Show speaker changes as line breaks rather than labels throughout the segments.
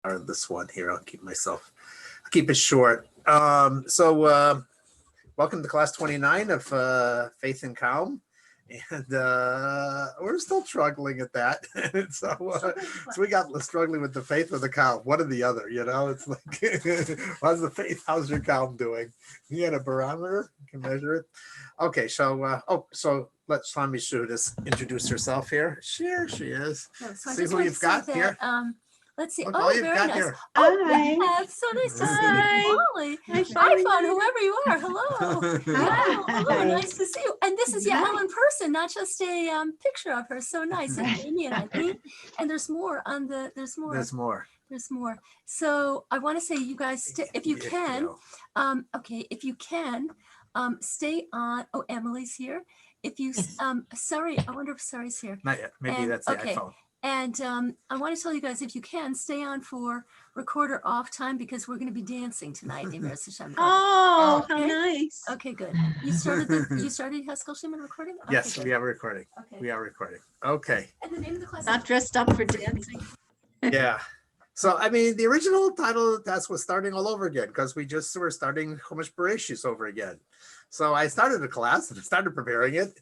or this one here. I'll keep it short. Welcome to class 29 of Faith and Calm. And we're still struggling at that. So we got struggling with the faith or the calm, one or the other, it's like, how's the faith? How's your calm doing? You got a barometer? You can measure it. Okay. So, let Shlomi Shu just introduce herself here. Here she is.
No, so
See who you've got here.
Let's see.
Look,
Oh,
all you've
very
got
nice.
here.
Oh,
Hi.
yeah, so nice to see
Hi.
you, Molly.
Hi,
Hi, Fawn, whoever you are. Hello.
Hi.
Hello, nice to see you. And this is Yael in person, not just a picture of her. So nice. And Amy and Eileen. And there's more on the. There's more.
There's more.
There's more. So I want to say, you guys, if you can, if you can, stay on. Oh, Emily's here. If you, sorry, I wonder if Sari's here.
Not yet. Maybe that's the iPhone.
And I want to tell you guys, if you can, stay on for recorder off time because we're going to be dancing tonight.
Oh, how nice.
Okay, good. You started Haskell Shimon recording? Okay,
Yes,
good.
we are recording.
Okay.
We are recording. Okay.
And the name of the class?
Not dressed up for dancing.
Yeah. So, I mean, the original title of the test was starting all over again because we just were starting Chumash Bereshis over again. So I started a class and started preparing it,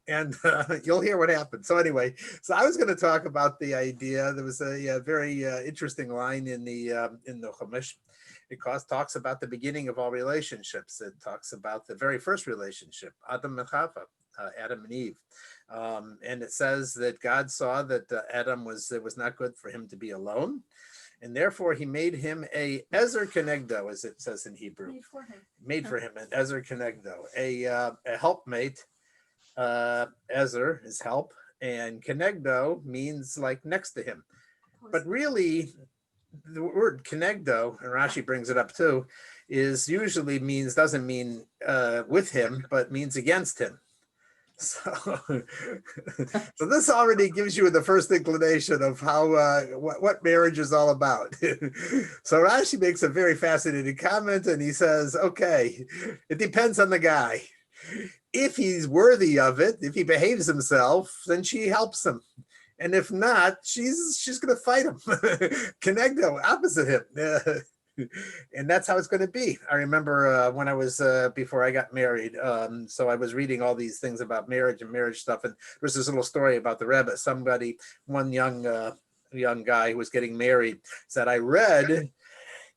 and you'll hear what happened. So anyway, I was going to talk about the idea. There was a very interesting line in the Chumash. It talks about the beginning of all relationships. It talks about the very first relationship, Adam and Chava, Adam and Eve. And it says that God saw that it was not good for him to be alone. And therefore, he made him a Ezer Kenegdo, as it says in Hebrew. Made for him an Ezer Kenegdo, a helpmate. Ezer is help, and Kenegdo means like next to him. But really, the word Kenegdo, and Rashi brings it up too, doesn't mean with him, but means against him. So this already gives you the first inclination of how what marriage is all about. So Rashi makes a very fascinating comment, and he says, "Okay, it depends on the guy. If he's worthy of it, if he behaves himself, then she helps him, and if not, she's going to fight him. Kenegdo, opposite him." And that's how it's going to be. I remember when I was before I got married. So I was reading all these things about marriage and marriage stuff, and there was this little story about the Rebbe. One young guy who was getting married said,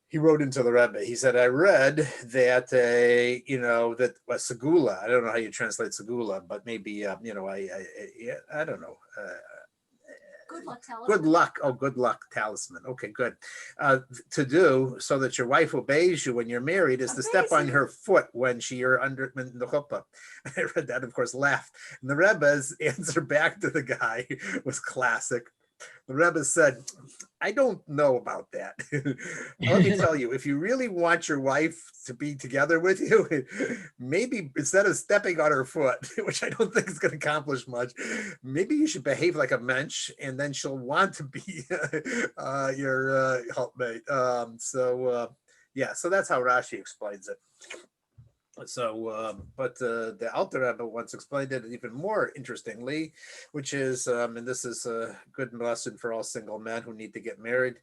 he wrote into the Rebbe. He said, I read that that was segula. I don't know how you translate segula, but maybe I don't know.
Good luck talisman.
Good luck. Oh, good luck talisman. Okay, good. To do so that your wife obeys you when you're married is to step on her foot when you're under the chuppah. I read that, of course, laughed. And the Rebbe's answer back to the guy was classic. The Rebbe said, I don't know about that. Let me tell you, if you really want your wife to be together with you, maybe instead of stepping on her foot, which I don't think is going to accomplish much, maybe you should behave like a mensch, and then she'll want to be your helpmate. So that's how Rashi explains it. So, but the Alter Rebbe once explained it even more interestingly, which is, and this is a good lesson for all single men who need to get married,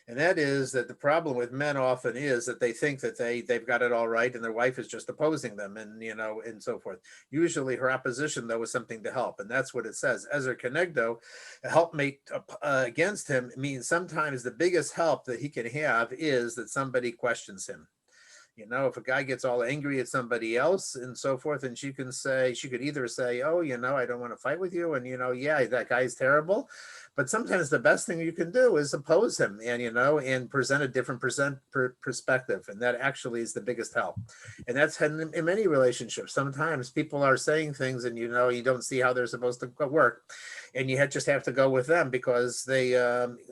and that is that the problem with men often is that they think that they've got it all right and their wife is just opposing them, and and so forth. Usually her opposition, though, is something to help, and that's what it says. Ezer Kenegdo, a helpmate against him, means sometimes the biggest help that he can have is that somebody questions him. If a guy gets all angry at somebody else and so forth, and she could either say, oh, I don't want to fight with you. And, yeah, that guy's terrible. But sometimes the best thing you can do is oppose him and, and present a different perspective. And that actually is the biggest help. And that's in many relationships. Sometimes people are saying things and, you don't see how they're supposed to work. And you just have to go with them because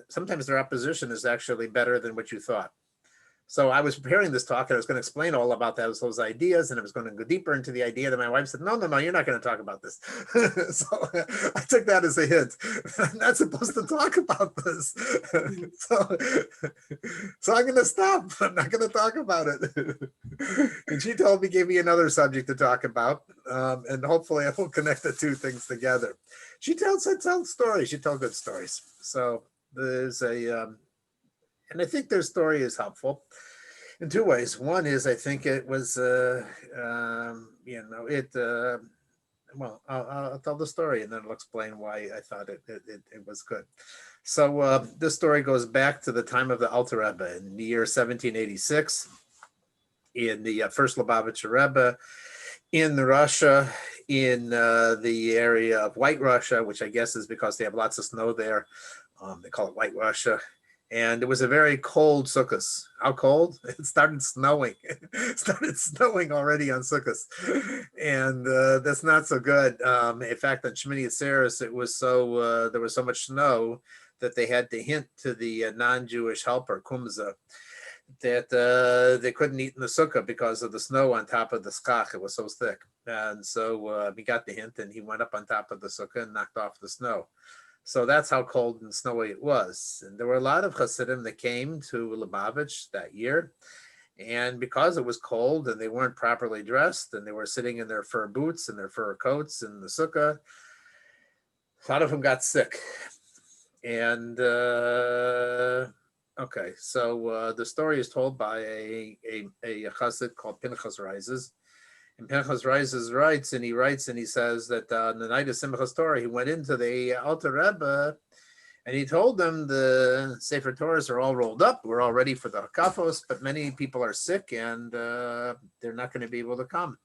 sometimes their opposition is actually better than what you thought. So I was preparing this talk and I was going to explain all about those ideas, and I was going to go deeper into the idea that my wife said, no, you're not going to talk about this. So I took that as a hint. I'm not supposed to talk about this. So I'm going to stop. I'm not going to talk about it. And she gave me another subject to talk about. And hopefully I will connect the two things together. She tells stories. She tells good stories. So there's And I think their story is helpful in two ways. One is I think it was, well, I'll tell the story and then I'll explain why I thought it was good. So this story goes back to the time of the Alter Rebbe in the year 1786 in the first Lubavitcher Rebbe in Russia, in the area of White Russia, which I guess is because they have lots of snow there. They call it White Russia. And it was a very cold Sukkot. How cold? It started snowing. It started snowing already on Sukkot. And that's not so good. In fact, on Shemini Atzeres, it was so, there was so much snow that they had to hint to the non-Jewish helper, Kumza, that they couldn't eat in the sukkah because of the snow on top of the skach. It was so thick. And so he got the hint and he went up on top of the sukkah and knocked off the snow. So that's how cold and snowy it was. And there were a lot of Hasidim that came to Lubavitch that year. And because it was cold and they weren't properly dressed and they were sitting in their fur boots and their fur coats in the sukkah, a lot of them got sick. And okay, so the story is told by a Chassid called Pinchas Rises. And Pinchas Rises writes and he says that on the night of Simchas Torah, he went into the Alter Rebbe and he told them the Sefer Torahs are all rolled up. We're all ready for the Hakafos, but many people are sick and they're not going to be able to come.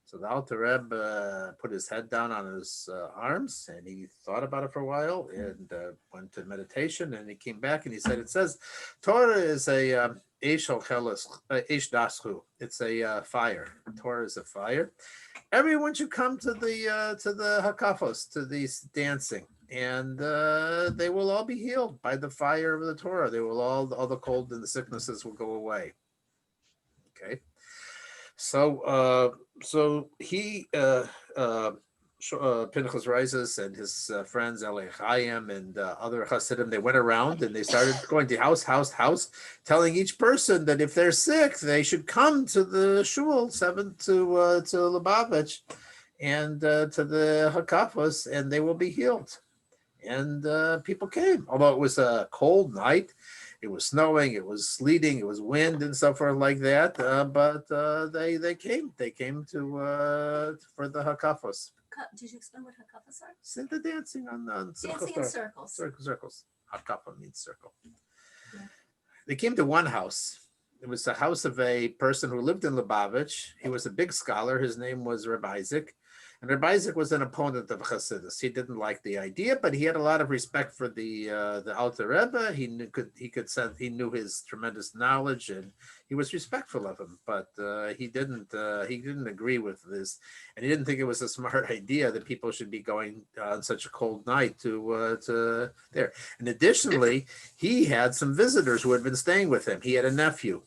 So the Alter Rebbe put his head down on his arms and he thought about it for a while and went to meditation, and he came back and he said, it says Torah is a Eish Daschu. It's a fire. Torah is a fire. Everyone should come to the Hakafos, to these dancing, and they will all be healed by the fire of the Torah. They will all the cold and the sicknesses will go away. Okay. So he Pinchas Rises and his friends Elei Chaim and other Hasidim, they went around and they started going to house, telling each person that if they're sick, they should come to the shul to Lubavitch and to the Hakafos, and they will be healed. And people came, although it was a cold night. It was snowing, it was sleeting, it was wind and so forth like that. But they came. They came to for the Hakafos.
Did you explain what hakafas are?
So the dancing on
Dancing in circles.
Circles. Hakafa means circle.
Yeah.
They came to one house. It was the house of a person who lived in Lubavitch. He was a big scholar. His name was Reb Isaac. And Reb Isaac was an opponent of Chassidus. He didn't like the idea, but he had a lot of respect for the Alter Rebbe. He knew his tremendous knowledge, and he was respectful of him. But he didn't agree with this, and he didn't think it was a smart idea that people should be going on such a cold night to there. And additionally, he had some visitors who had been staying with him. He had a nephew.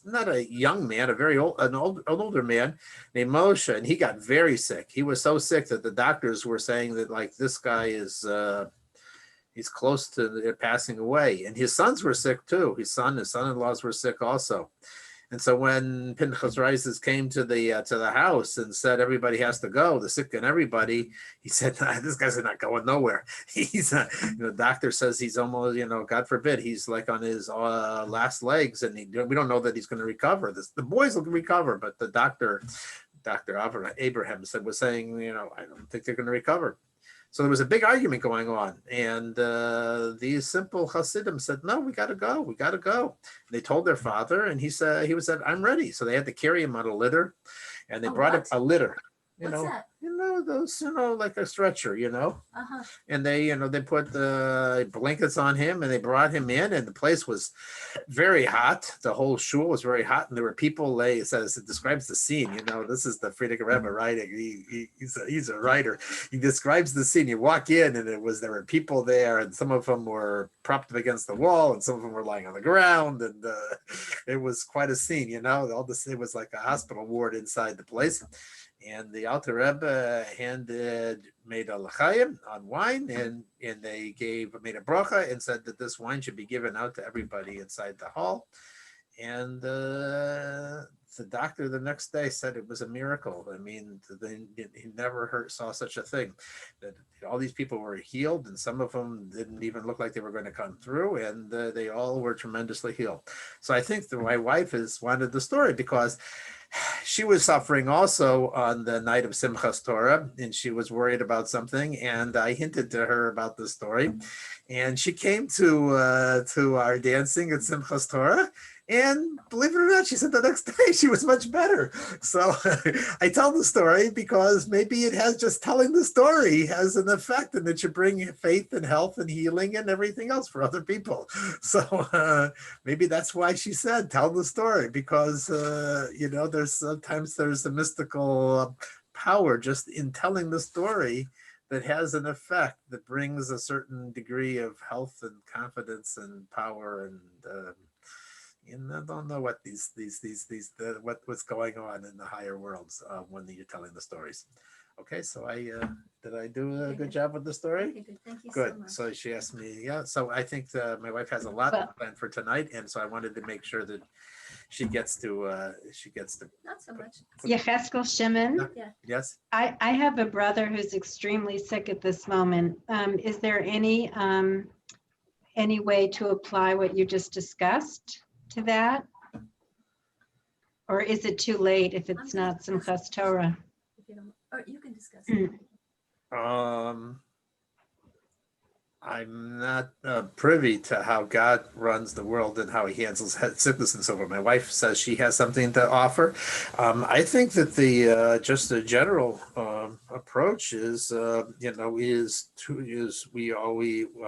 Not a young man, an older man named Moshe, and he got very sick. He was so sick that the doctors were saying that like this guy is he's close to passing away. And his sons were sick too. His son-in-laws were sick also. And so when Pinchas Rises came to the house and said everybody has to go, the sick and everybody, he said, nah, this guy's not going nowhere. He's the doctor says he's almost, God forbid, he's like on his last legs, and we don't know that he's going to recover. The boys will recover, but the Dr. Abraham was saying, I don't think they're going to recover. So there was a big argument going on, and these simple Hasidim said, "No, we got to go. We got to go." And they told their father, and he said, "I'm ready." So they had to carry him on a litter, and they brought him a litter.
What's that?
Those, like a stretcher,
Uh-huh.
and they put the blankets on him and they brought him in, and the place was very hot. The whole shul was very hot, and there were people. It describes the scene. This is the Frierdiker Rebbe writing. He's a writer. He describes the scene. You walk in, and there were people there, and some of them were propped up against the wall, and some of them were lying on the ground, and it was quite a scene. It was like a hospital ward inside the place. And the Alter Rebbe made a l'chaim on wine, and they made a bracha and said that this wine should be given out to everybody inside the hall. And the doctor the next day said it was a miracle. I mean, he never saw such a thing. That all these people were healed, and some of them didn't even look like they were going to come through, and they all were tremendously healed. So I think that my wife has wanted the story because she was suffering also on the night of Simchas Torah, and she was worried about something. And I hinted to her about the story, and she came to our dancing at Simchas Torah. And believe it or not, she said the next day she was much better. So I tell the story because maybe it has just telling the story has an effect, and it should bring faith and health and healing and everything else for other people. So maybe that's why she said, tell the story, because, there's sometimes there's a mystical power just in telling the story that has an effect that brings a certain degree of health and confidence and power and, I don't know what what's going on in the higher worlds when you're telling the stories. Okay, so did I do a good job with the story?
Okay, good. Thank you so
Good.
much.
So she asked me, yeah. So I think my wife has a lot planned for tonight, and so I wanted to make sure that she gets to
Not so much.
Yecheskel Shimon,
yes.
I have a brother who's extremely sick at this moment. Is there any way to apply what you just discussed to that? Or is it too late if it's not Simchas Torah?
If you don't, or you can discuss it.
I'm not privy to how God runs the world and how he handles sickness and so forth. My wife says she has something to offer. I think that the just a general approach is we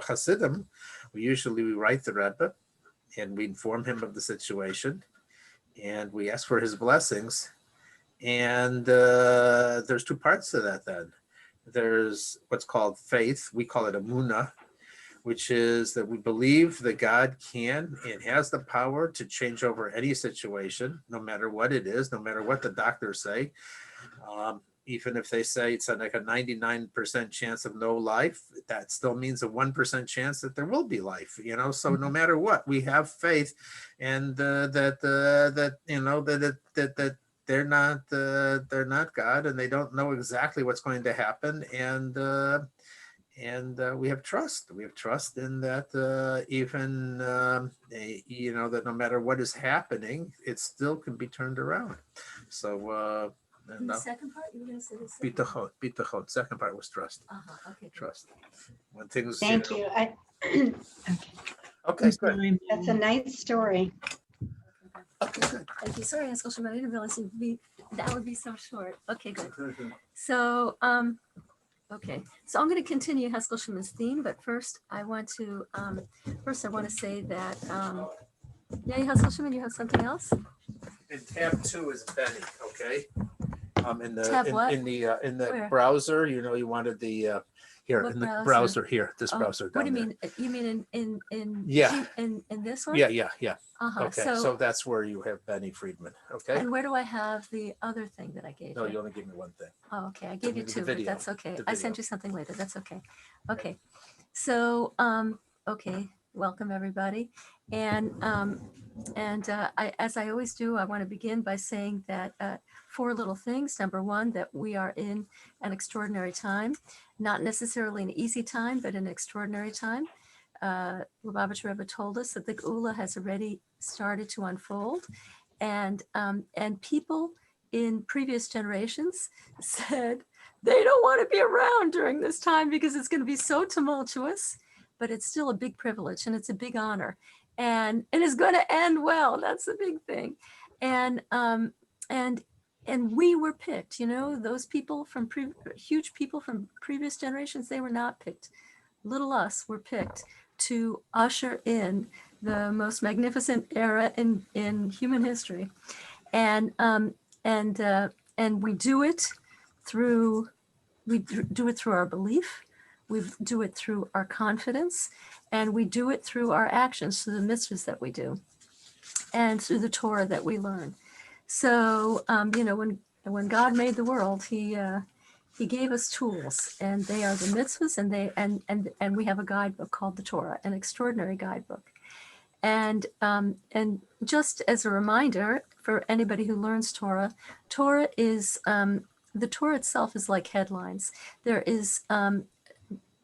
Hasidim, we write the Rebbe and we inform him of the situation and we ask for his blessings. And there's two parts to that then. There's what's called faith. We call it emunah, which is that we believe that God can and has the power to change over any situation, no matter what it is, no matter what the doctors say. Even if they say it's like a 99% chance of no life, that still means a 1% chance that there will be life, So no matter what, we have faith, and that they're not God, and they don't know exactly what's going to happen, and we have trust. We have trust in that even that no matter what is happening, it still can be turned around. So.
And the second part, you were going to say the second part?
Bitachon. Second part was trust.
Okay.
Trust. When things.
Thank you.
Okay, good.
That's a nice story.
Okay, good.
Thank you. Sorry, Haskell Shimon, I didn't realize that would be so short. Okay, good. So, okay. So I'm going to continue Haskell Shimon's theme, but first I want to say that, Haskell Shimon, you have something else?
In tab 2 is Benny, okay? In the
Tab what?
in the
Where?
browser, you wanted the here
What
in the
browser?
browser here, this browser.
What do
down
you
there.
mean? You mean in
Yeah.
in this one?
Yeah. Okay,
So
so that's where you have Benny Friedman. Okay.
and where do I have the other thing that I gave
No,
you?
you only give me one thing.
Oh, okay. I gave you
The
two, but
video,
that's okay.
the
I sent
video.
you something later. That's okay. Okay. So, okay. Welcome everybody. And as I always do, I want to begin by saying that 4 little things. Number one, that we are in an extraordinary time, not necessarily an easy time, but an extraordinary time. Lubavitch Rebbe told us that the Geula has already started to unfold, and people in previous generations said they don't want to be around during this time because it's going to be so tumultuous, but it's still a big privilege and it's a big honor, and it is going to end well. That's the big thing, and we were picked. Those people from huge people from previous generations, they were not picked. Little us were picked to usher in the most magnificent era in human history, and we do it through our belief, we do it through our confidence, and we do it through our actions, through the mitzvahs that we do, and through the Torah that we learn. So when God made the world, He gave us tools, and they are the mitzvahs, and we have a guidebook called the Torah, an extraordinary guidebook. And just as a reminder for anybody who learns Torah, Torah is the Torah itself is like headlines. There is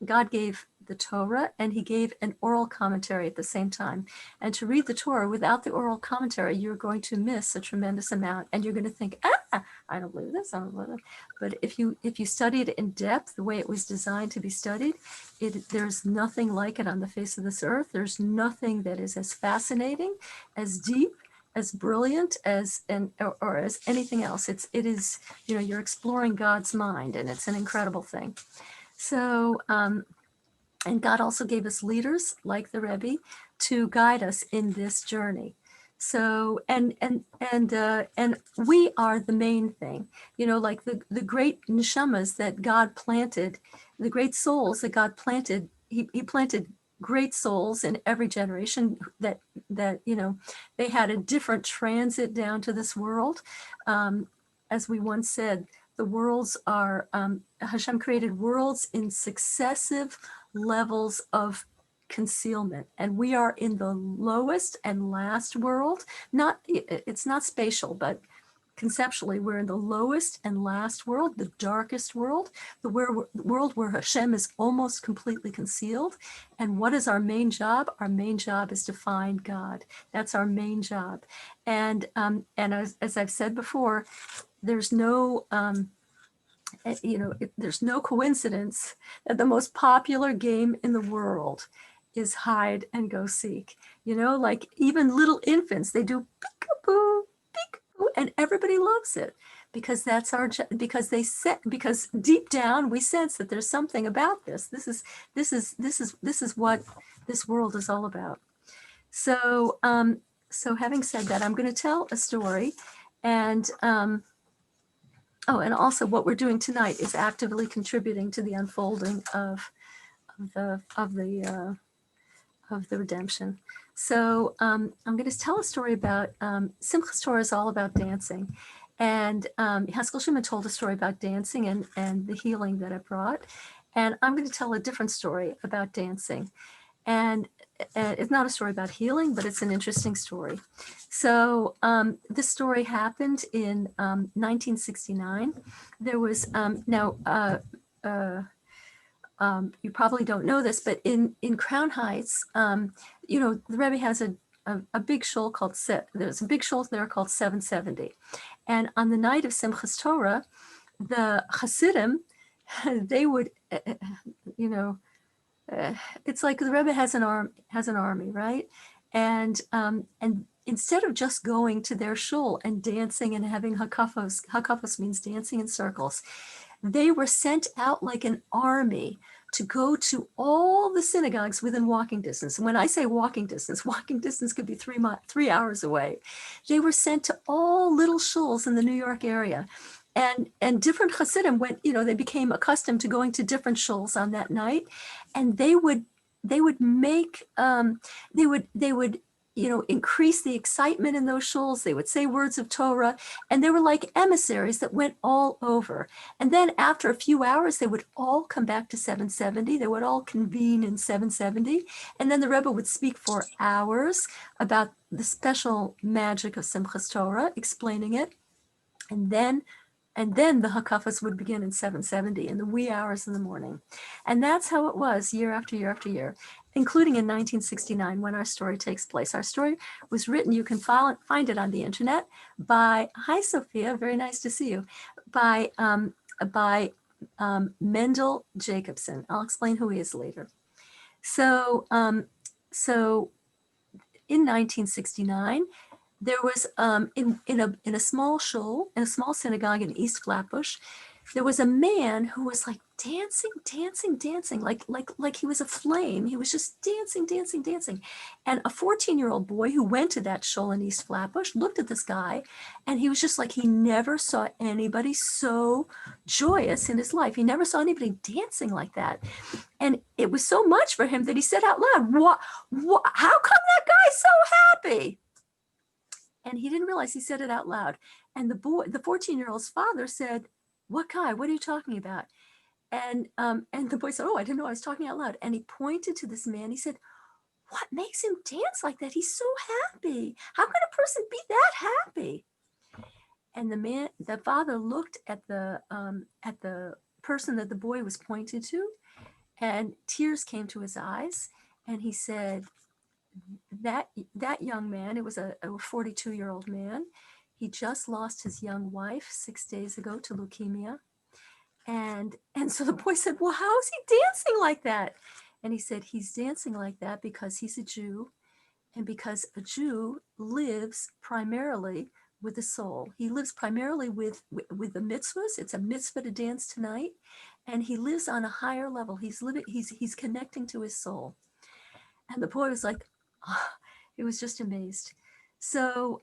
God gave the Torah and he gave an oral commentary at the same time. And to read the Torah without the oral commentary, you're going to miss a tremendous amount. And you're going to think, I don't believe this, I don't believe that. But if you study it in depth, the way it was designed to be studied, there's nothing like it on the face of this earth. There's nothing that is as fascinating, as deep, as brilliant or as anything else. It is, you're exploring God's mind, and it's an incredible thing. So, and God also gave us leaders like the Rebbe to guide us in this journey. So, and we are the main thing, like the great neshamas that God planted, the great souls that God planted. He planted great souls in every generation that they had a different transit down to this world. As we once said, the worlds are, Hashem created worlds in successive levels of concealment. And we are in the lowest and last world. It's not spatial, but conceptually, we're in the lowest and last world, the darkest world, the world where Hashem is almost completely concealed. And what is our main job? Our main job is to find God. That's our main job. And as I've said before, there's no, there's no coincidence that the most popular game in the world is hide and go seek. Like even little infants, they do peekaboo, peekaboo, and everybody loves it because that's because deep down we sense that there's something about this. This is what this world is all about. So, so having said that, I'm going to tell a story, and and also what we're doing tonight is actively contributing to the unfolding of the redemption. So I'm going to tell a story about Simchas Torah is all about dancing, and Haskell Shimon told a story about dancing and the healing that it brought, and I'm going to tell a different story about dancing, and it's not a story about healing, but it's an interesting story. So this story happened in 1969. There was you probably don't know this, but in Crown Heights, the Rebbe has a big shul called there's a big shul there called 770, and on the night of Simchas Torah, the Hasidim, they would, it's like the Rebbe has an army, right? And instead of just going to their shul and dancing and having hakafos means dancing in circles, they were sent out like an army to go to all the synagogues within walking distance. And when I say walking distance could be 3 hours away. They were sent to all little shuls in the New York area. And different Hasidim went, they became accustomed to going to different shuls on that night. And they would increase the excitement in those shuls. They would say words of Torah, and they were like emissaries that went all over. And then after a few hours, they would all come back to 770. They would all convene in 770. And then the Rebbe would speak for hours about the special magic of Simchas Torah, explaining it. And then the hakafas would begin in 770 in the wee hours in the morning. And that's how it was year after year after year, including in 1969 when our story takes place. Our story was written, you can find it on the internet, by, hi Sophia, very nice to see you, by Mendel Jacobson. I'll explain who he is later. So in 1969, there was in a small shul, in a small synagogue in East Flatbush, there was a man who was like dancing, like he was a flame. He was just dancing. And a 14-year-old boy who went to that shul in East Flatbush looked at this guy, and he was just like, he never saw anybody so joyous in his life. He never saw anybody dancing like that. And it was so much for him that he said out loud, how come that guy's so happy? And he didn't realize he said it out loud. And the 14-year-old's father said, what guy? What are you talking about? And the boy said, oh, I didn't know I was talking out loud. And he pointed to this man. He said, what makes him dance like that? He's so happy. How can a person be that happy? And the father looked at the person that the boy was pointed to, and tears came to his eyes. And he said, that young man, it was a 42-year-old man. He just lost his young wife 6 days ago to leukemia. And so the boy said, well, how is he dancing like that? And he said, he's dancing like that because he's a Jew, and because a Jew lives primarily with the soul. He lives primarily with the mitzvahs. It's a mitzvah to dance tonight. And he lives on a higher level. He's connecting to his soul. And the boy was like, oh, he was just amazed. So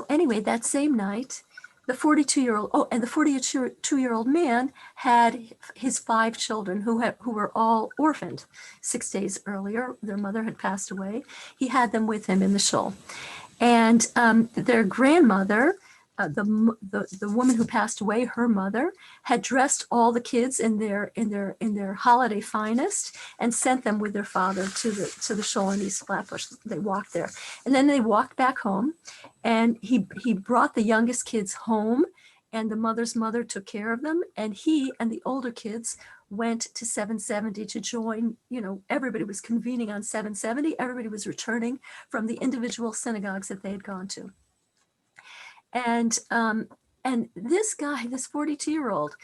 anyway, that same night, the 42-year-old man had his 5 children who were all orphaned 6 days earlier. Their mother had passed away. He had them with him in the shul. And their grandmother, the woman who passed away, her mother, had dressed all the kids in their holiday finest and sent them with their father to the shul in East Flatbush. They walked there, and then they walked back home, and he brought the youngest kids home, and the mother's mother took care of them, and he and the older kids went to 770 to join. Everybody was convening on 770. Everybody was returning from the individual synagogues that they had gone to. And this guy, this 42-year-old,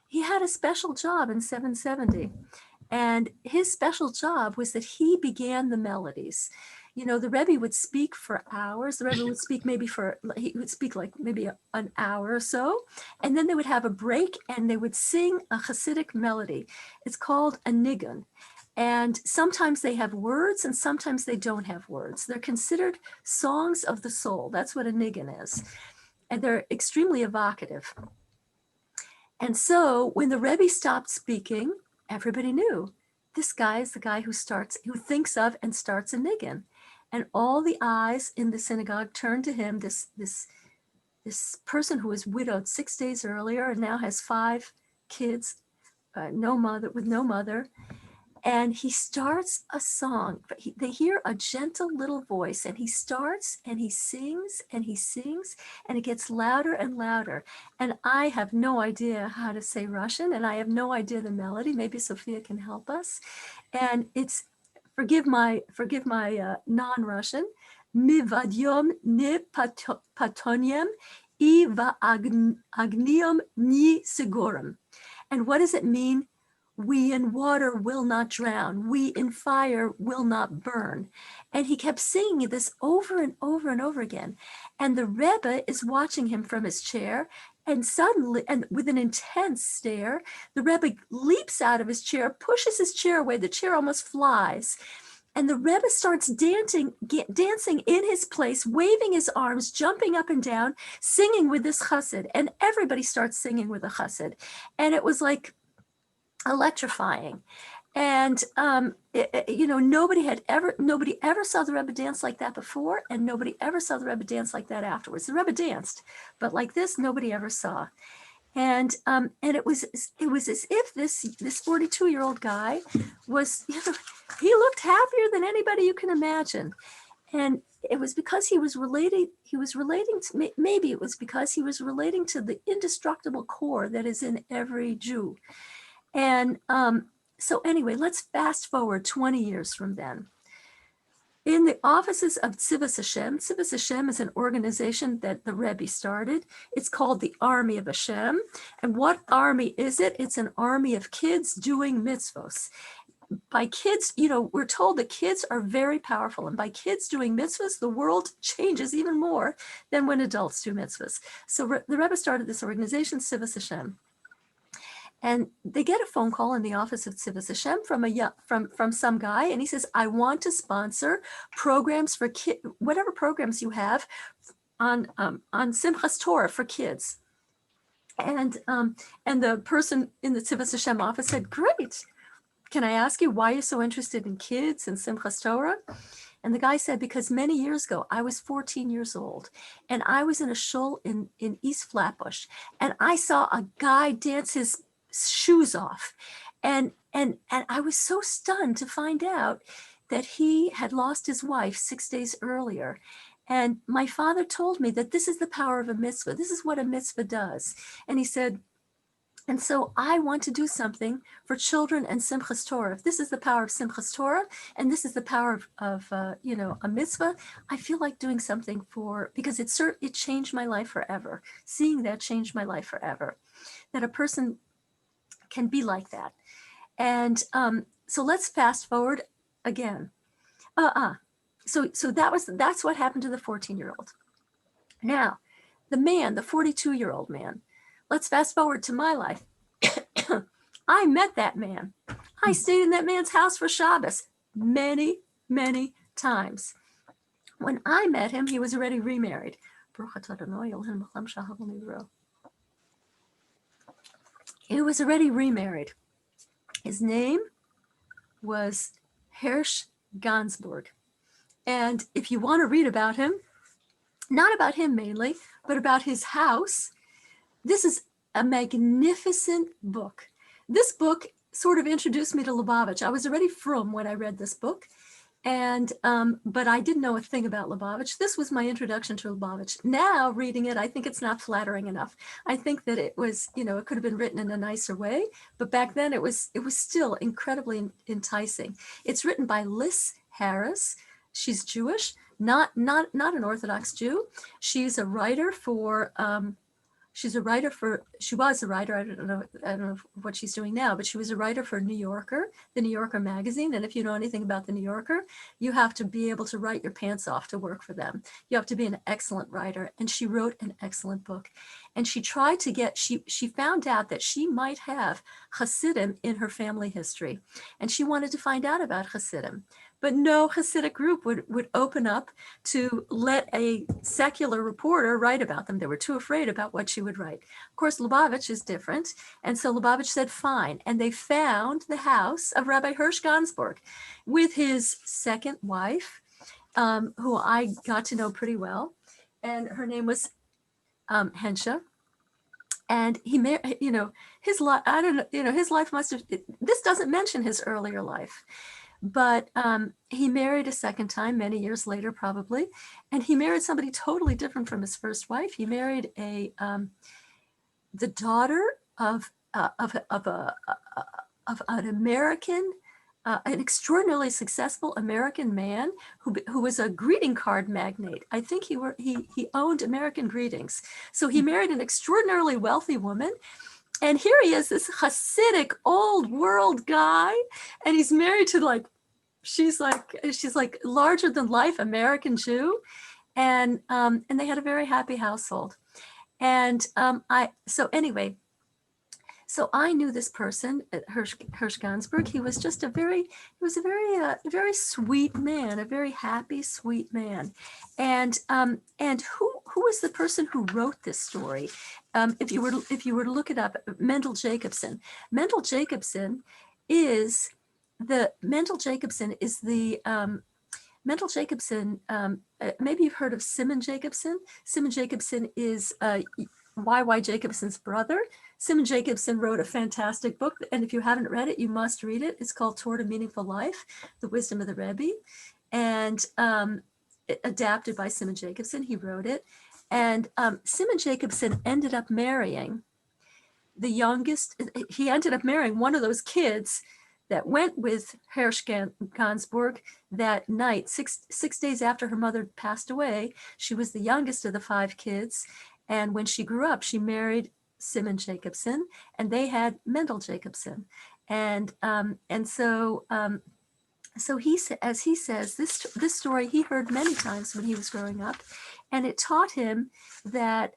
he had a special job in 770. And his special job was that he began the melodies. The Rebbe would speak for hours. The Rebbe would speak he would speak like maybe an hour or so. And then they would have a break and they would sing a Hasidic melody. It's called a nigun. And sometimes they have words and sometimes they don't have words. They're considered songs of the soul. That's what a nigun is. And they're extremely evocative. And so when the Rebbe stopped speaking, everybody knew this guy is the guy who thinks of and starts a nigun. And all the eyes in the synagogue turned to him, this person who was widowed 6 days earlier and now has 5 kids, no mother. And he starts a song, but they hear a gentle little voice, and he starts and he sings and he sings, and it gets louder and louder. And I have no idea how to say Russian, and I have no idea the melody. Maybe Sophia can help us. And it's, forgive my non-Russian, Mi vadyom ne patonium I va agnium ni sigurum. And what does it mean? We in water will not drown. We in fire will not burn. And he kept singing this over and over and over again. And the Rebbe is watching him from his chair. And suddenly, and with an intense stare, the Rebbe leaps out of his chair, pushes his chair away. The chair almost flies. And the Rebbe starts dancing in his place, waving his arms, jumping up and down, singing with this chassid. And everybody starts singing with the chassid. And it was like electrifying. And nobody ever saw the Rebbe dance like that before, and nobody ever saw the Rebbe dance like that afterwards. The Rebbe danced, but like this, nobody ever saw. And it was as if this 42-year-old guy was, he looked happier than anybody you can imagine. And it was because he was relating to, maybe it was because he was relating to the indestructible core that is in every Jew. And so anyway, let's fast forward 20 years from then. In the offices of Tzivos Hashem, Tzivos Hashem is an organization that the Rebbe started. It's called the Army of Hashem. And what army is it? It's an army of kids doing mitzvos. By kids, we're told that kids are very powerful. And by kids doing mitzvahs, the world changes even more than when adults do mitzvahs. So the Rebbe started this organization, Tzivos Hashem. And they get a phone call in the office of Tzivos Hashem from some guy, and he says, "I want to sponsor programs for kids, whatever programs you have on Simchas Torah for kids." And the person in the Tzivos Hashem office said, "Great. Can I ask you why you're so interested in kids and Simchas Torah?" And the guy said, "Because many years ago, I was 14 years old, and I was in a shul in East Flatbush, and I saw a guy dance his shoes off, and I was so stunned to find out that he had lost his wife 6 days earlier. And my father told me that this is the power of a mitzvah. This is what a mitzvah does. And he said, and so I want to do something for children and Simchas Torah. If this is the power of Simchas Torah, and this is the power of a mitzvah, I feel like doing something because it changed my life forever. Seeing that changed my life forever. That a person can be like that. And so let's fast forward again. So that's what happened to the 14-year-old. Now, the 42-year-old man. Let's fast forward to my life. I met that man. I stayed in that man's house for Shabbos many, many times. When I met him, he was already remarried. He was already remarried. His name was Hirsch Gansburg. And if you want to read about him, not about him mainly, but about his house, this is a magnificent book. This book sort of introduced me to Lubavitch. I was already frum when I read this book, and but I didn't know a thing about Lubavitch. This was my introduction to Lubavitch. Now reading it, I think it's not flattering enough. I think that it was, it could have been written in a nicer way, but back then it was still incredibly enticing. It's written by Liz Harris. She's Jewish, not an Orthodox Jew. She's a writer for. She was a writer. I don't know what she's doing now, but she was a writer for New Yorker, the New Yorker magazine. And if you know anything about the New Yorker, you have to be able to write your pants off to work for them. You have to be an excellent writer. And she wrote an excellent book. And she tried to she found out that she might have Hasidim in her family history. And she wanted to find out about Hasidim. But no Hasidic group would open up to let a secular reporter write about them. They were too afraid about what she would write. Of course, Lubavitch is different. And so Lubavitch said, fine. And they found the house of Rabbi Hirsch Gansburg with his second wife, who I got to know pretty well. And her name was Hensha. And he married, his life, I don't know, his life must have, this doesn't mention his earlier life. But he married a second time, many years later, probably, and he married somebody totally different from his first wife. He married the daughter of an American, an extraordinarily successful American man who was a greeting card magnate. I think he owned American Greetings. So he married an extraordinarily wealthy woman. And here he is, this Hasidic old world guy, and he's married to she's like larger than life American Jew, and they had a very happy household. And so I knew this person, Hirsch Gansburg. He was just a very sweet man, a very happy, sweet man. And who was the person who wrote this story? If you were to look it up, Mendel Jacobson. Mendel Jacobson is the maybe you've heard of Simon Jacobson. Simon Jacobson is Y.Y. Jacobson's brother. Simon Jacobson wrote a fantastic book, and if you haven't read it, you must read it. It's called Toward a Meaningful Life, The Wisdom of the Rebbe, and adapted by Simon Jacobson. He wrote it. And Simon Jacobson ended up marrying the youngest. He ended up marrying one of those kids that went with Hirsch Gansburg that night, six days after her mother passed away. She was the youngest of the 5 kids. And when she grew up, she married Simon Jacobson, and they had Mendel Jacobson. And so he, as he says, this story he heard many times when he was growing up, and it taught him that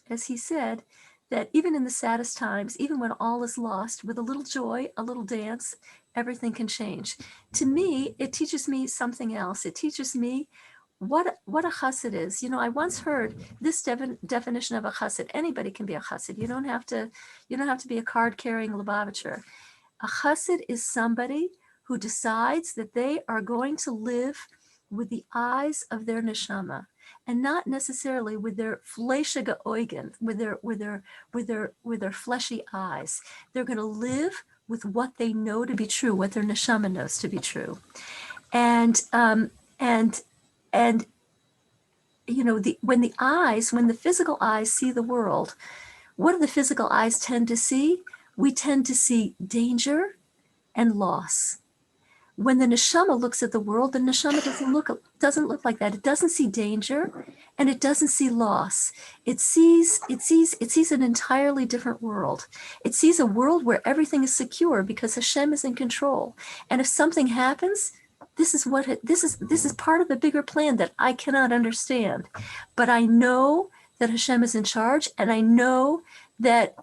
as he said, that even in the saddest times, even when all is lost, with a little joy, a little dance, everything can change. To me, it teaches me something else. It teaches me what a chassid is. I once heard this definition of a chassid. Anybody can be a chassid. You don't have to be a card-carrying Lubavitcher. A chassid is somebody who decides that they are going to live with the eyes of their neshama, and not necessarily with their fleshige Eugen, with their fleshy eyes. They're going to live with what they know to be true, what their neshama knows to be true. And you know, when the physical eyes see the world, what do the physical eyes tend to see? We tend to see danger and loss. When the neshama looks at the world, the neshama doesn't look like that. It doesn't see danger, and it doesn't see loss. It sees an entirely different world. It sees a world where everything is secure because Hashem is in control. And if something happens, this is part of the bigger plan that I cannot understand. But I know that Hashem is in charge, and I know that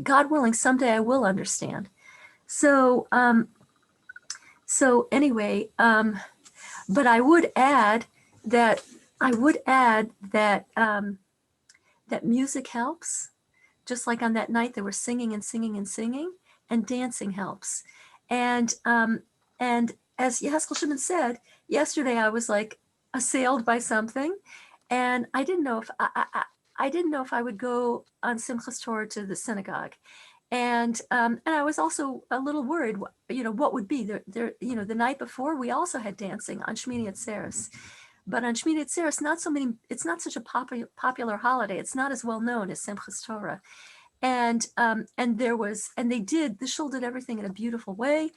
God willing, someday I will understand. So anyway, but I would add that that music helps. Just like on that night, they were singing and singing and singing, and dancing helps. And as Yeheskel Shimon said, yesterday I was like assailed by something, and I didn't know if I didn't know if I would go on Simchas Torah to the synagogue. And I was also a little worried, you know, what would be there, you know, the night before we also had dancing on Shmini Atzeres, but on Shmini Atzeres, it's not such a popular holiday. It's not as well known as Simchas Torah. And the shul did everything in a beautiful way.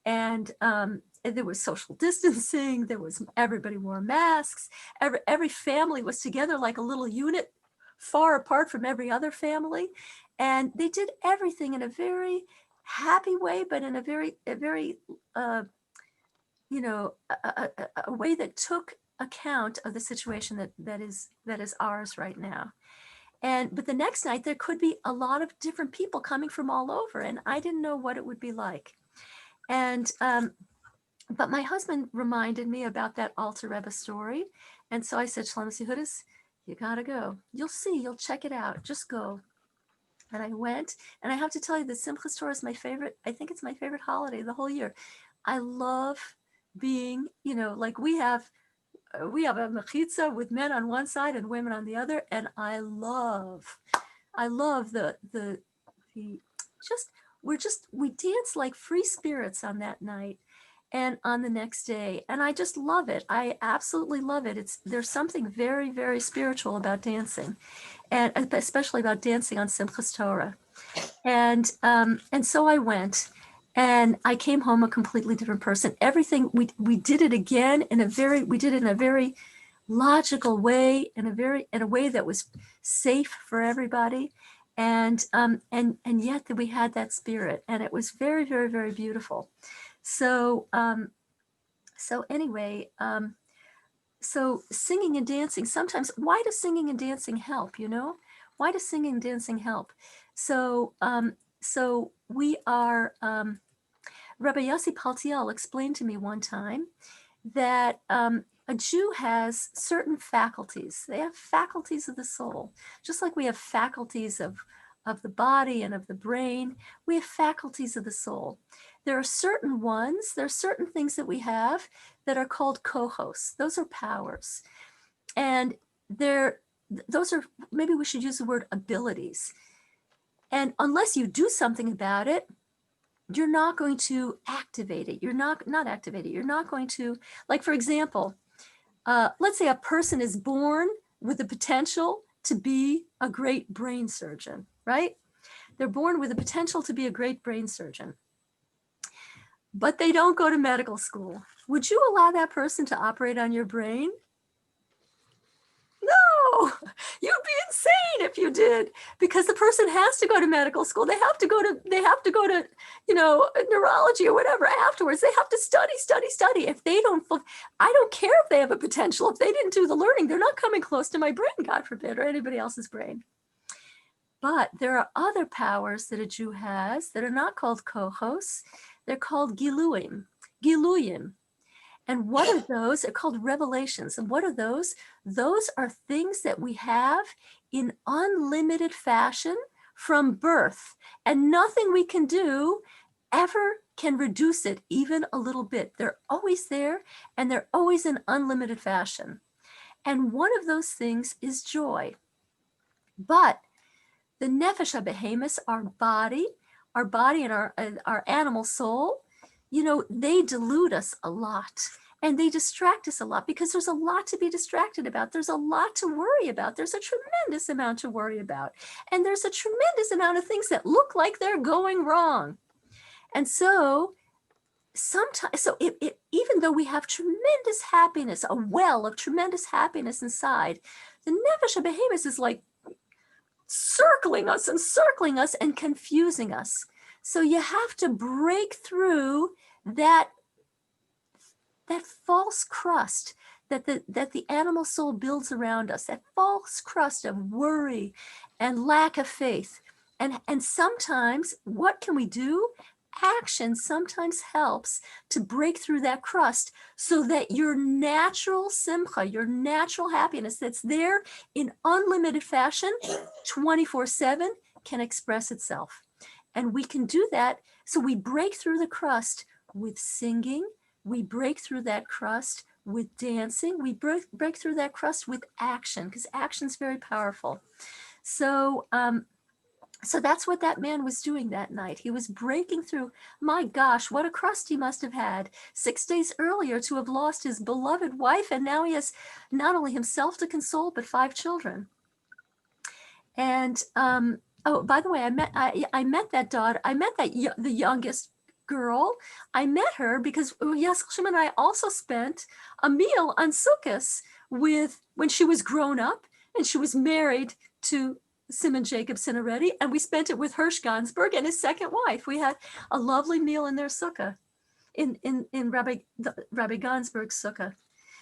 And there was social distancing. Everybody wore masks. Every family was together like a little unit, far apart from every other family. And they did everything in a very happy way, but in a very you know, a way that took account of the situation that is ours right now. But the next night there could be a lot of different people coming from all over, and I didn't know what it would be like. And but my husband reminded me about that Alter Rebbe story, and so I said, Shlomo Yehudis, you gotta go. You'll see. You'll check it out. Just go. And I went, and I have to tell you, the Simchas Torah is my favorite. I think it's my favorite holiday the whole year. I love being, you know, like we have a mechitza with men on one side and women on the other, and I love we dance like free spirits on that night and on the next day, and I just love it. I absolutely love it. There's something very, very spiritual about dancing, and especially about dancing on Simchas Torah. And so I went, and I came home a completely different person. Everything we did it again in a very logical way, in a way that was safe for everybody, and yet that we had that spirit, and it was very, very, very beautiful. So anyway, so singing and dancing, sometimes, why does singing and dancing help, you know? Why does singing and dancing help? So we are, Rabbi Yossi Paltiel explained to me one time that a Jew has certain faculties. They have faculties of the soul, just like we have faculties of the body and of the brain. We have faculties of the soul. There are certain things that we have that are called kohos. Those are powers. And those are, maybe we should use the word abilities. And unless you do something about it, you're not going to activate it. You're not activate it. You're not going to, like, for example, let's say a person is born with the potential to be a great brain surgeon, right? They're born with the potential to be a great brain surgeon, but they don't go to medical school. Would you allow that person to operate on your brain? No, you'd be insane if you did, because the person has to go to medical school. They have to go to, you know, neurology or whatever afterwards. They have to study. If they don't, I don't care if they have a potential. If they didn't do the learning, they're not coming close to my brain, God forbid, or anybody else's brain. But there are other powers that a Jew has that are not called kohos. They're called giluyim. And what are those? They're called revelations. And what are those? Those are things that we have in unlimited fashion from birth. And nothing we can do ever can reduce it even a little bit. They're always there, and they're always in unlimited fashion. And one of those things is joy. But the nefesh habehemis, our body, our body and our animal soul, you know, they delude us a lot. And they distract us a lot because there's a lot to be distracted about. There's a lot to worry about. There's a tremendous amount to worry about. And there's a tremendous amount of things that look like they're going wrong. And so sometimes, even though we have tremendous happiness, a well of tremendous happiness inside, the Nefesh HaBehemoth is like circling us and confusing us. So you have to break through that false crust that the animal soul builds around us, that false crust of worry and lack of faith. And sometimes, what can we do? Action sometimes helps to break through that crust so that your natural simcha, your natural happiness that's there in unlimited fashion, 24/7, can express itself. And we can do that. So we break through the crust with singing. We break through that crust with dancing. We break through that crust with action, because action is very powerful. So, so that's what that man was doing that night. He was breaking through. My gosh, what a crust he must have had 6 days earlier to have lost his beloved wife. And now he has not only himself to console, but 5 children. And, oh, by the way, I met that daughter. I met the youngest girl. I met her because Yaskel Shimon and I also spent a meal on Sukkot when she was grown up and she was married to Simon Jacobson already, and we spent it with Hirsch Gansberg and his second wife. We had a lovely meal in their sukkah, in Rabbi Gansberg's sukkah.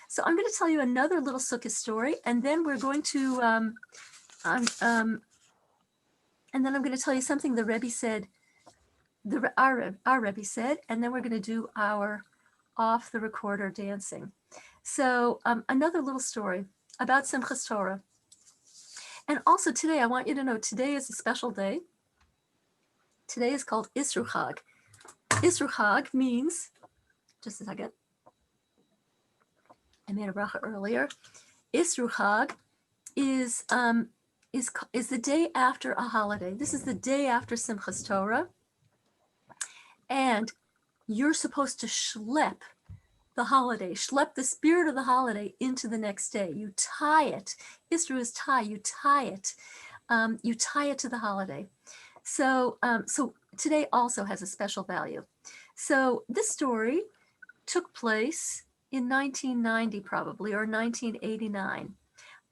So I'm going to tell you another little sukkah story, and then we're going to and then I'm going to tell you something the Rebbe said. Our Rebbe said, and then we're going to do our off the recorder dancing. So another little story about Simchas Torah. And also today, I want you to know, today is a special day. Today is called Isru Chag. Isru Chag means, just a second. I made a bracha earlier. Isru Chag is the day after a holiday. This is the day after Simchas Torah. And you're supposed to schlep the holiday, schlep the spirit of the holiday into the next day. You tie it. Isru is tie. You tie it. You tie it to the holiday. So, so today also has a special value. So this story took place in 1990 probably, or 1989,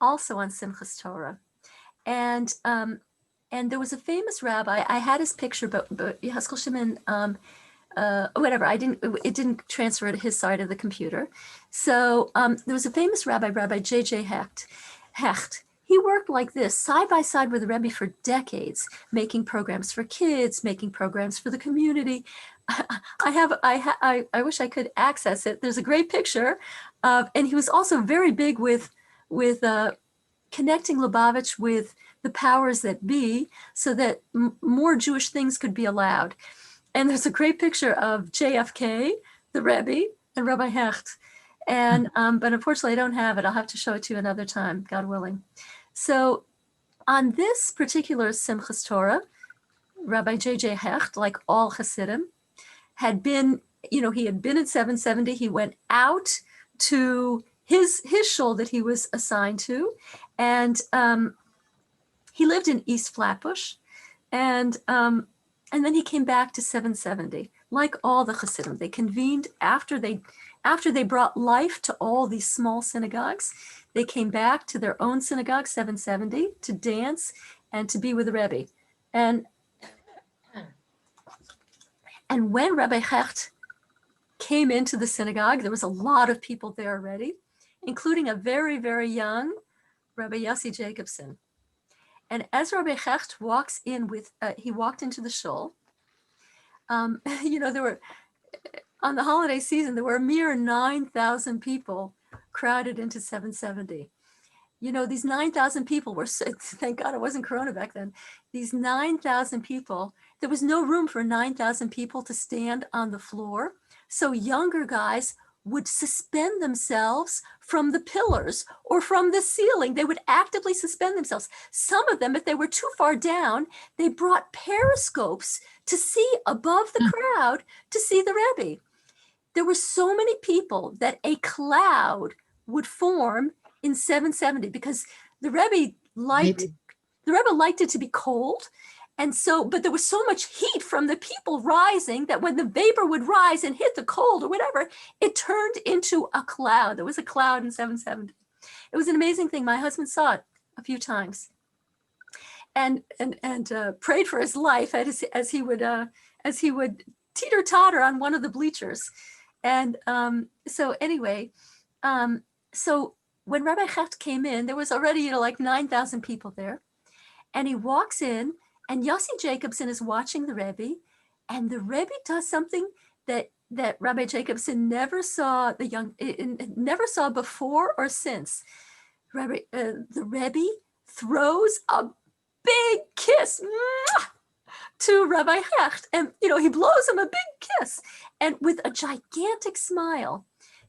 also on Simchas Torah. And there was a famous rabbi. I had his picture, but Yaskel Shimon, whatever, it didn't transfer to his side of the computer. So there was a famous rabbi, Rabbi J.J. Hecht. He worked like this, side by side with the Rebbe for decades, making programs for kids, making programs for the community. I wish I could access it. There's a great picture of, and he was also very big with connecting Lubavitch with the powers that be, so that more Jewish things could be allowed. And there's a great picture of JFK, the Rebbe, and Rabbi Hecht. And but unfortunately, I don't have it. I'll have to show it to you another time, God willing. So on this particular Simchas Torah, Rabbi J.J. Hecht, like all Hasidim, had been, he had been in 770. He went out to his shul that he was assigned to, and he lived in East Flatbush, and then he came back to 770. Like all the Hasidim, they convened after they brought life to all these small synagogues. They came back to their own synagogue, 770, to dance and to be with the Rebbe. And when Rabbi Hecht came into the synagogue, there was a lot of people there already, including a very, very young Rabbi Yossi Jacobson. And as Rabbi Hecht walks in he walked into the shul. There were, on the holiday season, there were a mere 9,000 people crowded into 770. These 9,000 people were, thank God it wasn't Corona back then. These 9,000 people, there was no room for 9,000 people to stand on the floor. So younger guys would suspend themselves from the pillars or from the ceiling. They would actively suspend themselves. Some of them, if they were too far down, they brought periscopes to see above the crowd to see the Rebbe. There were so many people that a cloud would form in 770 because the Rebbe liked it to be cold. And so, but there was so much heat from the people rising that when the vapor would rise and hit the cold or whatever, it turned into a cloud. There was a cloud in 770. It was an amazing thing. My husband saw it a few times and prayed for his life as he would teeter totter on one of the bleachers. And so anyway, so when Rabbi Hecht came in, there was already, like 9,000 people there. And he walks in, and Yossi Jacobson is watching the Rebbe, and the Rebbe does something that Rabbi Jacobson never saw never saw before or since. The Rebbe throws a big kiss to Rabbi Hecht, and he blows him a big kiss, and with a gigantic smile.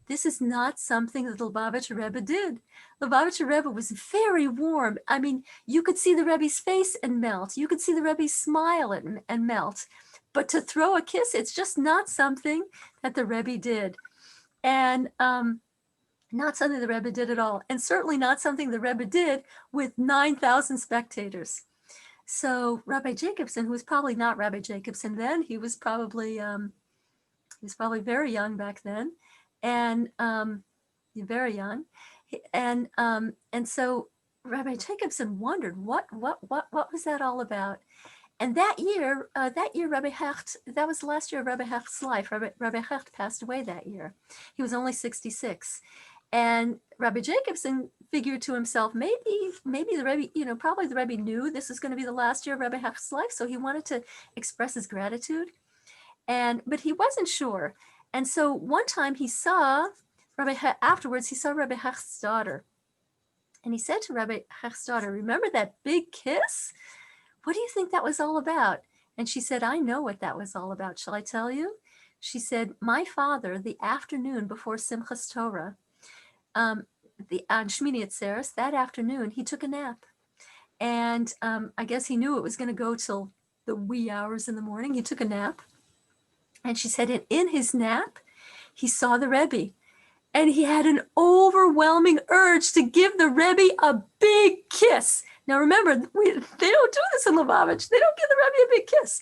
This is not something that the Lubavitcher Rebbe did. Lubavitcher Rebbe was very warm. I mean, you could see the Rebbe's face and melt. You could see the Rebbe smile and melt. But to throw a kiss, it's just not something that the Rebbe did. And not something the Rebbe did at all. And certainly not something the Rebbe did with 9,000 spectators. So Rabbi Jacobson, who was probably not Rabbi Jacobson then, he was probably very young back then. And very young, and so Rabbi Jacobson wondered what was that all about. And that year, Rabbi Hecht, that was the last year of Rabbi Hecht's life. Rabbi Hecht passed away that year. He was only 66, and Rabbi Jacobson figured to himself, maybe the Rebbe, probably the Rebbe knew this was going to be the last year of Rabbi Hecht's life, so he wanted to express his gratitude, but he wasn't sure. And so one time he saw Rabbi Hecht's daughter. And he said to Rabbi Hecht's daughter, remember that big kiss? What do you think that was all about? And she said, I know what that was all about. Shall I tell you? She said, my father, the afternoon before Simchas Torah, on Shmini Atzeres, that afternoon, he took a nap. And I guess he knew it was going to go till the wee hours in the morning. He took a nap. And she said, in his nap, he saw the Rebbe, and he had an overwhelming urge to give the Rebbe a big kiss. Now, remember, they don't do this in Lubavitch. They don't give the Rebbe a big kiss.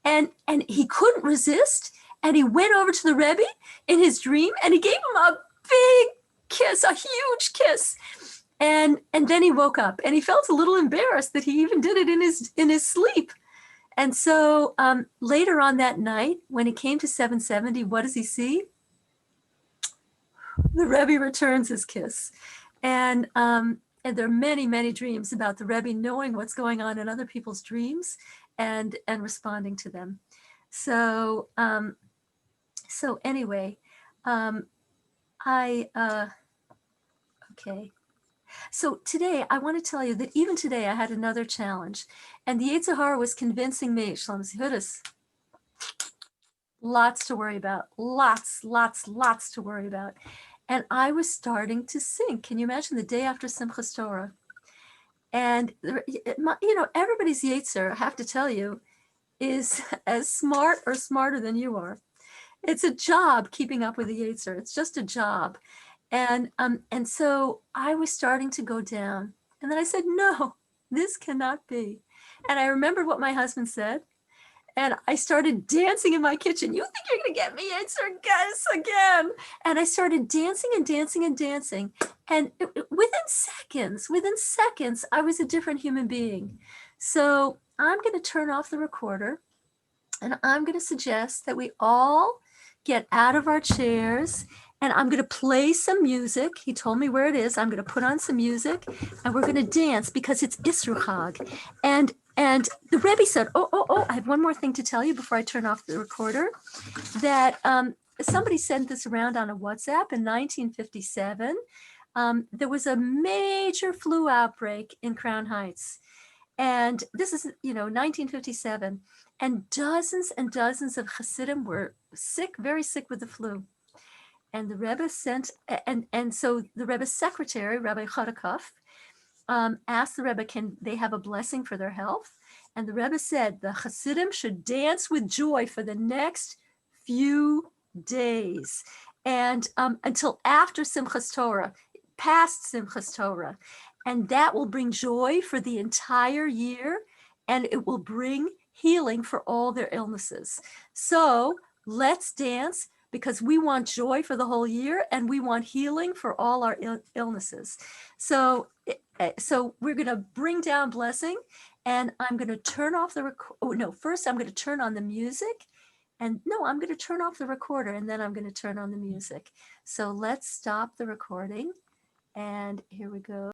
And he couldn't resist, and he went over to the Rebbe in his dream, and he gave him a big kiss, a huge kiss. And then he woke up, and he felt a little embarrassed that he even did it in his sleep. And so later on that night, when he came to 770, what does he see? The Rebbe returns his kiss. And there are many, many dreams about the Rebbe knowing what's going on in other people's dreams and responding to them. So anyway, okay. So today, I want to tell you that even today, I had another challenge. And the Yetzer Hara was convincing me, Shalom Zehudis, lots to worry about, lots to worry about. And I was starting to sink. Can you imagine the day after Simchas Torah? And, everybody's Yetzer, I have to tell you, is as smart or smarter than you are. It's a job keeping up with the Yetzer. It's just a job. And so I was starting to go down. And then I said, no, this cannot be. And I remembered what my husband said. And I started dancing in my kitchen. You think you're going to get me again? And I started dancing and dancing and dancing. And within seconds, I was a different human being. So I'm going to turn off the recorder. And I'm going to suggest that we all get out of our chairs, and I'm going to play some music. He told me where it is. I'm going to put on some music, and we're going to dance because it's Isru Chag. And the Rebbe said, oh, I have one more thing to tell you before I turn off the recorder, that somebody sent this around on a WhatsApp in 1957. There was a major flu outbreak in Crown Heights. And this is, 1957. And dozens of Hasidim were sick, very sick with the flu. And the Rebbe sent, and so the Rebbe's secretary, Rabbi Chodakov, asked the Rebbe, can they have a blessing for their health? And the Rebbe said the Hasidim should dance with joy for the next few days and until after Simchas Torah, past Simchas Torah. And that will bring joy for the entire year, and it will bring healing for all their illnesses. So let's dance, because we want joy for the whole year and we want healing for all our illnesses. So we're going to bring down blessing, and I'm going to turn off the first I'm going to turn on the music, and no, I'm going to turn off the recorder, and then I'm going to turn on the music. So let's stop the recording, and here we go.